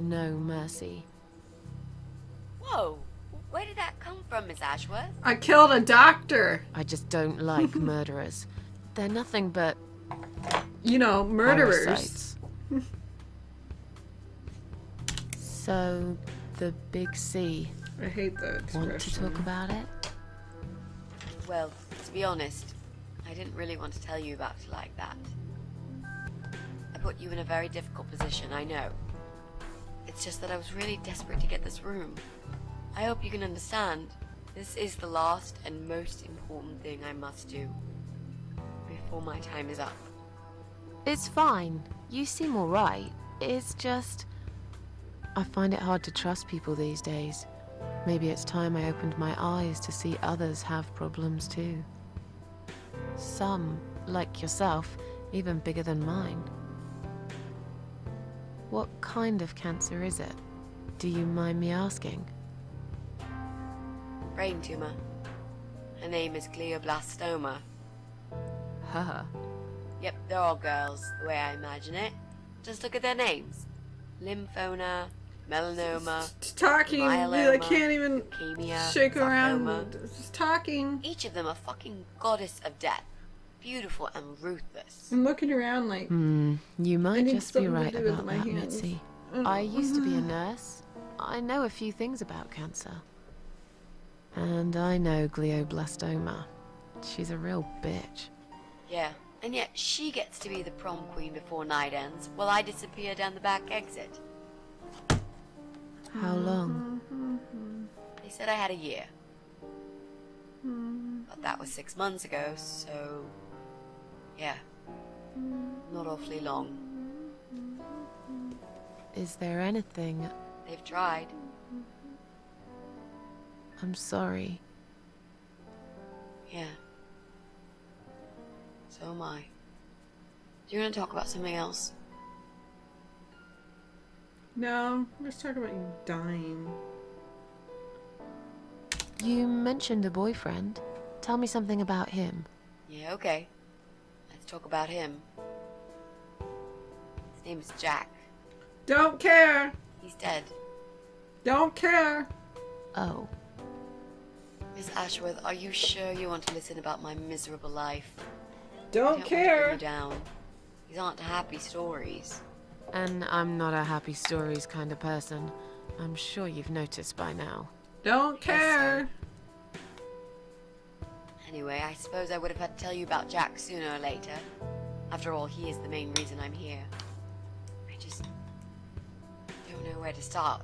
no mercy. Whoa! Where did that come from, Miss Ashworth? I killed a doctor. I just don't like murderers. They're nothing but You know, murderers. parasites. So, the big C. I hate that expression. Want to talk about it? Well, to be honest, I didn't really want to tell you about it like that. I put you in a very difficult position, I know. It's just that I was really desperate to get this room. I hope you can understand. This is the last and most important thing I must do before my time is up. It's fine. You seem alright. It's just... I find it hard to trust people these days. Maybe it's time I opened my eyes to see others have problems too. Some, like yourself, even bigger than mine. What kind of cancer is it? Do you mind me asking? Brain tumor. Her name is glioblastoma. Haha. Yep, they're all girls, the way I imagine it. Just look at their names. Lymphoma, melanoma, Talking. myeloma, I can't even leukemia, shake sarcoma. around. Just talking. Each of them a fucking goddess of death. Beautiful and ruthless. I'm looking around like. You I might need just be something to right do with about my that, hands. Mitzi. I used to be a nurse. I know a few things about cancer. And I know glioblastoma. She's a real bitch. Yeah, and yet she gets to be the prom queen before night ends, while I disappear down the back exit. How long? They said I had a year. But that was 6 months ago, so... yeah. Not awfully long. Is there anything... They've tried. I'm sorry. Yeah. So am I. Do you want to talk about something else? No, let's talk about you dying. You mentioned a boyfriend. Tell me something about him. Yeah, okay. Let's talk about him. His name is Jack. Don't care. He's dead. Don't care. Oh. Miss Ashworth, are you sure you want to listen about my miserable life? I Don't don't want to bring care. you down. These aren't happy stories. And I'm not a happy stories kind of person. I'm sure you've noticed by now. Don't care. Anyway, I suppose I would have had to tell you about Jack sooner or later. After all, he is the main reason I'm here. I just don't know where to start.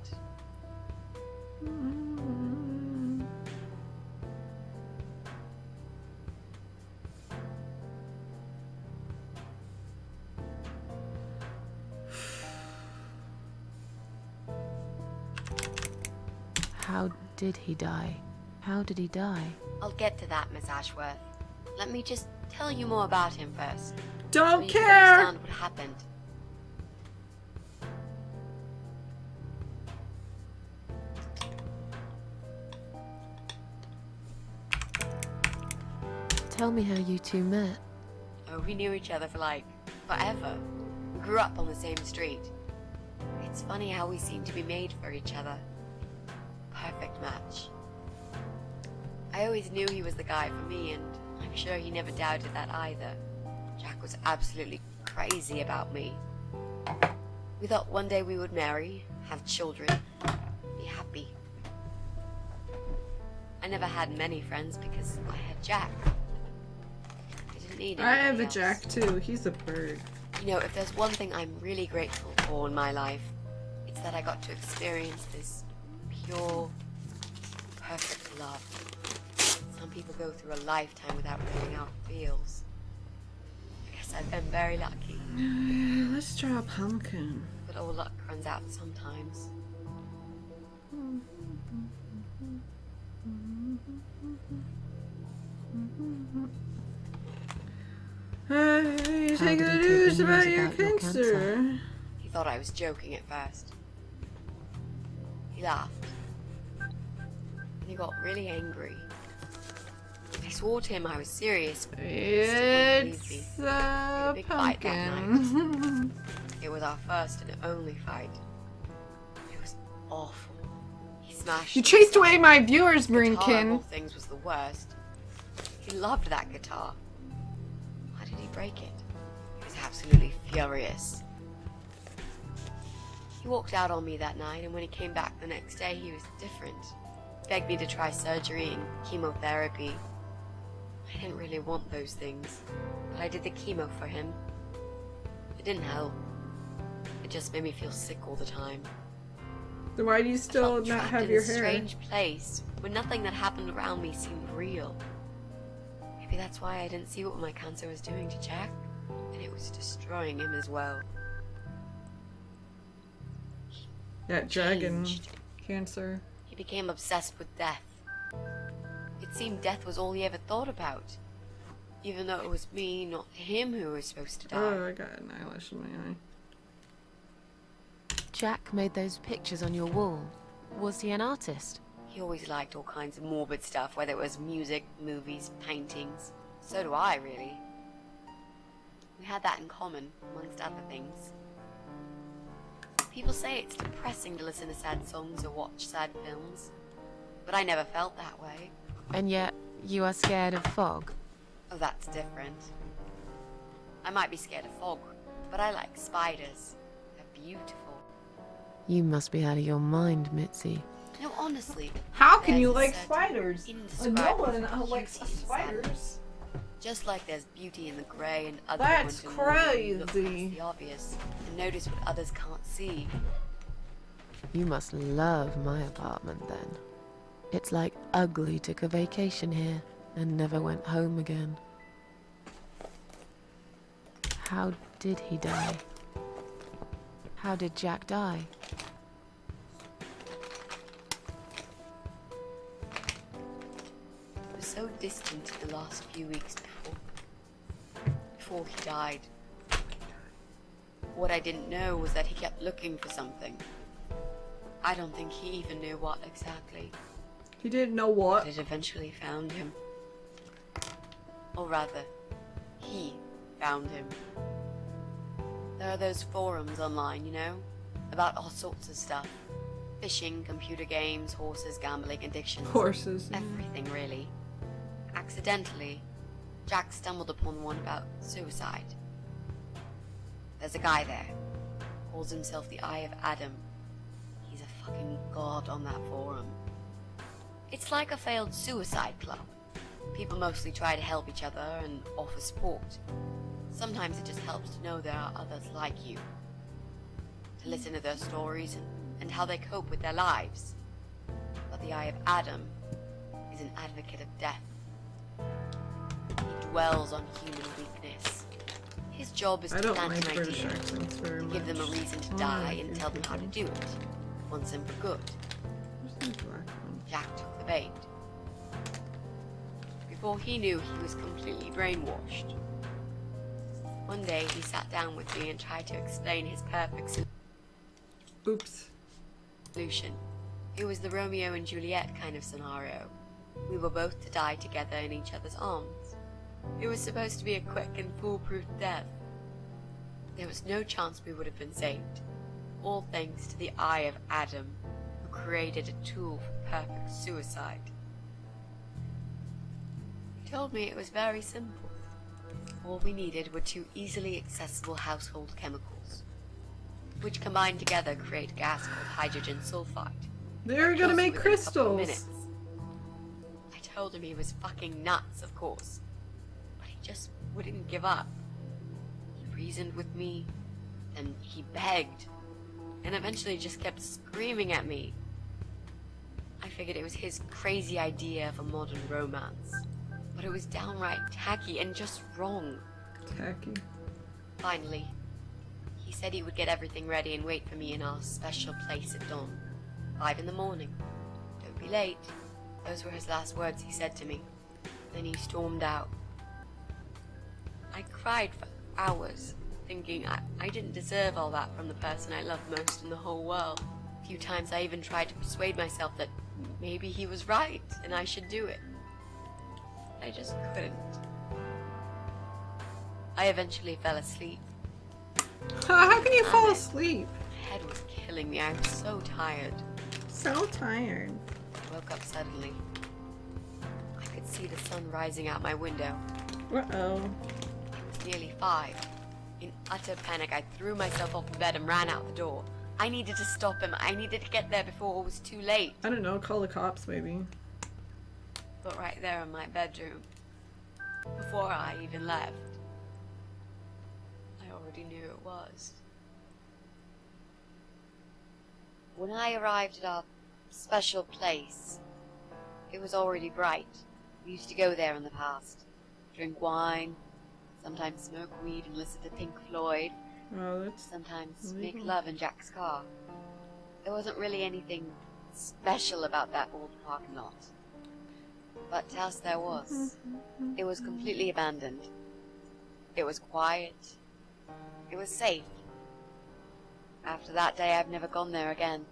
How did he die? How did he die? I'll get to that, Miss Ashworth. Let me just tell you more about him first. So Don't you can care. understand what happened. Tell me how you two met. Oh, we knew each other for like forever. We grew up on the same street. It's funny how we seem to be made for each other. Perfect match. I always knew he was the guy for me, and I'm sure he never doubted that either. Jack was absolutely crazy about me. We thought one day we would marry, have children, be happy. I never had many friends because I had Jack. I didn't need I have anybody a else. Jack too. He's a bird. You know, if there's one thing I'm really grateful for in my life, it's that I got to experience this pure, perfect love. Some people go through a lifetime without knowing how it feels. I guess I've been very lucky, Let's draw a pumpkin. but all luck runs out sometimes. You How take did the he take news the about news your about your cancer. He thought I was joking at first. He laughed. And he got really angry. I swore to him I was serious, but he still wouldn't believe me. It's We had a a big fight that pumpkin. It was our first and only fight. awful. He smashed. You it. chased away my viewers, Guitar of all Brinkin. things was the worst. He loved that guitar. Why did he break it? He was absolutely furious. He walked out on me that night, and when he came back the next day, he was different. He begged me to try surgery and chemotherapy. I didn't really want those things, but I did the chemo for him. It didn't help. It just made me feel sick all the time. Then why do you I still felt not trapped have in your a hair? strange place where nothing that happened around me seemed real. Maybe that's why I didn't see what my cancer was doing to Jack, and it was destroying him as well. That dragon Changed. cancer. He became obsessed with death. It seemed death was all he ever thought about, even though it was me, not him, who was supposed to die. Oh, I got an eyelash in my eye. Jack made those pictures on your wall. Was he an artist? He always liked all kinds of morbid stuff, whether it was music, movies, paintings. So do I, really. We had that in common, amongst other things. People say it's depressing to listen to sad songs or watch sad films, but I never felt that way. And yet, you are scared of fog. Oh, that's different. I might be scared of fog, but I like spiders. They're beautiful. You must be out of your mind, Mitzi. No, honestly. How can there's you a like certain spiders? indescribable No one likes beauty in spiders. sadness. Just like there's beauty in the grey and other That's ones when you look past crazy. the obvious and notice what others can't see. You must love my apartment then. It's like ugly took a vacation here and never went home again. How did he die? How did Jack die? It was so distant in the last few weeks before he died. What I didn't know was that he kept looking for something. I don't think he even knew what exactly, He didn't know but what. it eventually found him. Or rather, he found him. There are those forums online, you know, about all sorts of stuff. Fishing, computer games, horses, gambling, addictions. Horses. Everything, really. Accidentally, Jack stumbled upon one about suicide. There's a guy there. Calls himself the Eye of Adam. He's a fucking god on that forum. It's like a failed suicide club. People mostly try to help each other and offer support. Sometimes it just helps to know there are others like you. To listen to their stories and how they cope with their lives. But the Eye of Adam is an advocate of death. He dwells on human weakness. His job is I to don't plant like an British idea, accents very to much. give them a reason to Oh, die I and like tell them how to people. do it, once and for good. Where's the black one? Jack took the bait. Before he knew, he was completely brainwashed. One day, he sat down with me and tried to explain his perfect Oops. solution. It was the Romeo and Juliet kind of scenario. We were both to die together in each other's arms. It was supposed to be a quick and foolproof death. There was no chance we would have been saved. All thanks to the Eye of Adam, who created a tool for perfect suicide. He told me it was very simple. All we needed were 2 easily accessible household chemicals, which combined together create a gas called hydrogen sulfide. They're That gonna kills make you within a couple of crystals. minutes. I told him he was fucking nuts, of course, but he just wouldn't give up. He reasoned with me, then he begged, and eventually just kept screaming at me. I figured it was his crazy idea of a modern romance, but it was downright tacky and just wrong. Tacky. Finally, he said he would get everything ready and wait for me in our special place at dawn. 5 in the morning. Don't be late. Those were his last words he said to me. Then he stormed out. I cried for hours, thinking I didn't deserve all that from the person I loved most in the whole world. A few times I even tried to persuade myself that maybe he was right and I should do it. I just couldn't. I eventually fell asleep. How can you fall Damn it. asleep? My head was killing me. I was so tired. so tired. I woke up suddenly. I could see the sun rising out my window. Uh-oh. It was nearly 5. In utter panic, I threw myself off the bed and ran out the door. I needed to stop him. I needed to get there before it was too late. I don't know, call the cops maybe. But right there in my bedroom, before I even left, I already knew it was. When I arrived at our special place, it was already bright. We used to go there in the past, drink wine, sometimes smoke weed and listen to Pink Floyd, Oh, that's sometimes make illegal. love in Jack's car. There wasn't really anything special about that old parking lot. But to us there was. It was completely abandoned. It was quiet. It was safe. After that day, I've never gone there again.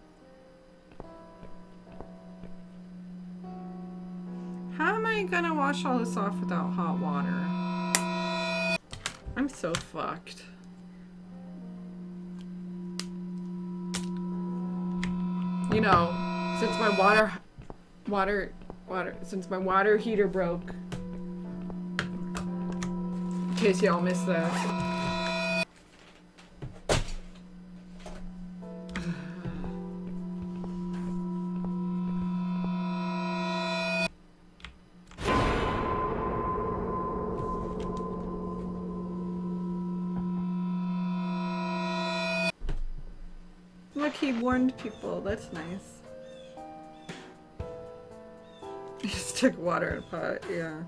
How am I gonna wash all this off without hot water? I'm so fucked. You know, since my since my water heater broke. In case y'all missed that. Look, he warned people. That's nice. He just took water in a pot, yeah.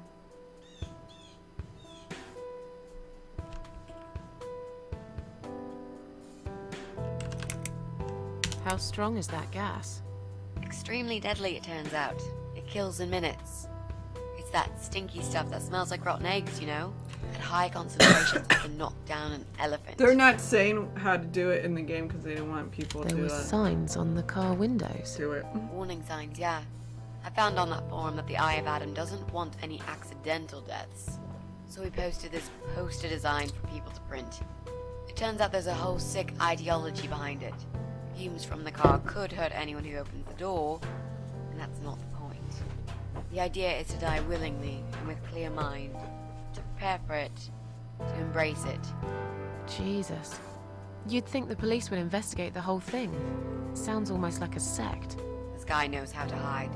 How strong is that gas? Extremely deadly, it turns out. It kills in minutes. It's that stinky stuff that smells like rotten eggs, you know? At high concentrations, it can knock down an elephant. They're not saying how to do it in the game because they don't want people There to were signs on the car windows. do it. Warning signs, yeah. I found on that forum that the Eye of Adam doesn't want any accidental deaths. So we posted this poster design for people to print. It turns out there's a whole sick ideology behind it. Fumes from the car could hurt anyone who opens the door, and that's not the point. The idea is to die willingly and with clear mind, to prepare for it, to embrace it. Jesus. You'd think the police would investigate the whole thing. Sounds almost like a sect. This guy knows how to hide.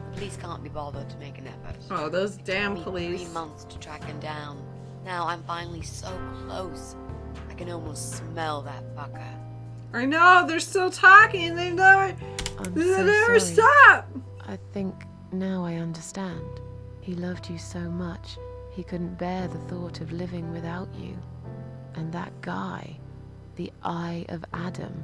The police can't be bothered to make an effort. Oh, those damn It took me police. 3 months to track him down. Now I'm finally so close. I can almost smell that fucker. I know, they're still talking. They never, I'm they so never sorry. stop. I think now I understand. He loved you so much, he couldn't bear the thought of living without you. And that guy, the Eye of Adam.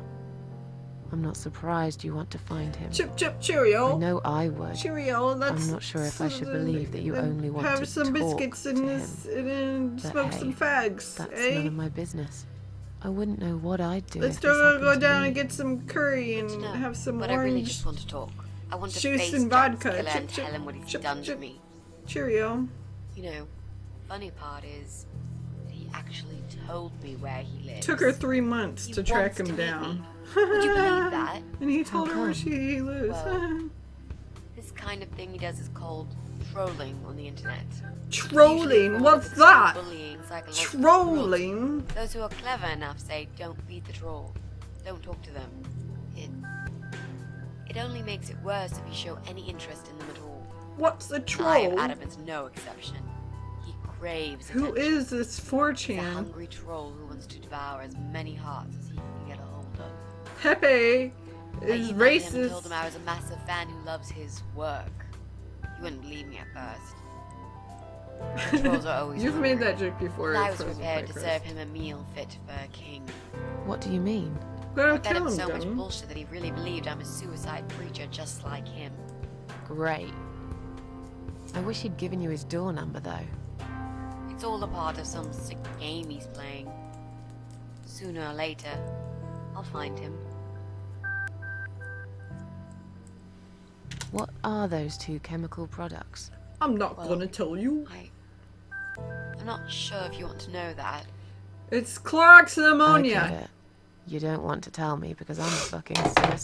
I'm not surprised you want to find him. Chip, chip, I Cheerio. know I would. Cheerio. Let's. I'm not sure if I should believe that you only want have to some talk biscuits to and this, and then But smoke hey, some fags. That's Eh? none of my business. I wouldn't know what I'd do Let's if this go happened to down me. and get some curry and No, have some but I really orange just want to talk. I want to juice face and Jack's vodka. killer Chip, and chip, tell him what he's chip, done chip. to me. Cheerio. You know, funny part is that he actually told me where he lives. Took her 3 months He to track wants to him meet down. me. Would you believe that? And he told her where come? she lives. Well, This kind of thing he does is called trolling on the internet. Usually Trolling? forms What's of that? bullying, psychological cruelty. Trolling? Those who are clever enough say, don't feed the troll. Don't talk to them. It only makes it worse if you show any interest in them at all. What's a I of troll? Adam is no exception. He craves Who attention. is this He's a 4chan? hungry troll who wants to devour as many hearts as he can get a hold of. Pepe I is emailed him and racist. told him I was a massive fan who loves his work. He wouldn't believe me at first. Trolls are always You've hungry. made that joke before. And I was Frozen prepared to Pie serve Crust. him a meal fit for a king. What do you mean? Gotta I fed kill him him, so much dummy. bullshit that he really believed I'm a suicide preacher just like him. Great. I wish he'd given you his door number, though. It's all a part of some sick game he's playing. Sooner or later, I'll find him. What are those two chemical products? I'm not Well, gonna tell you. I'm not sure if you want to know that. It's Clorox and I ammonia. get it. You don't want to tell me because I'm a fucking suicide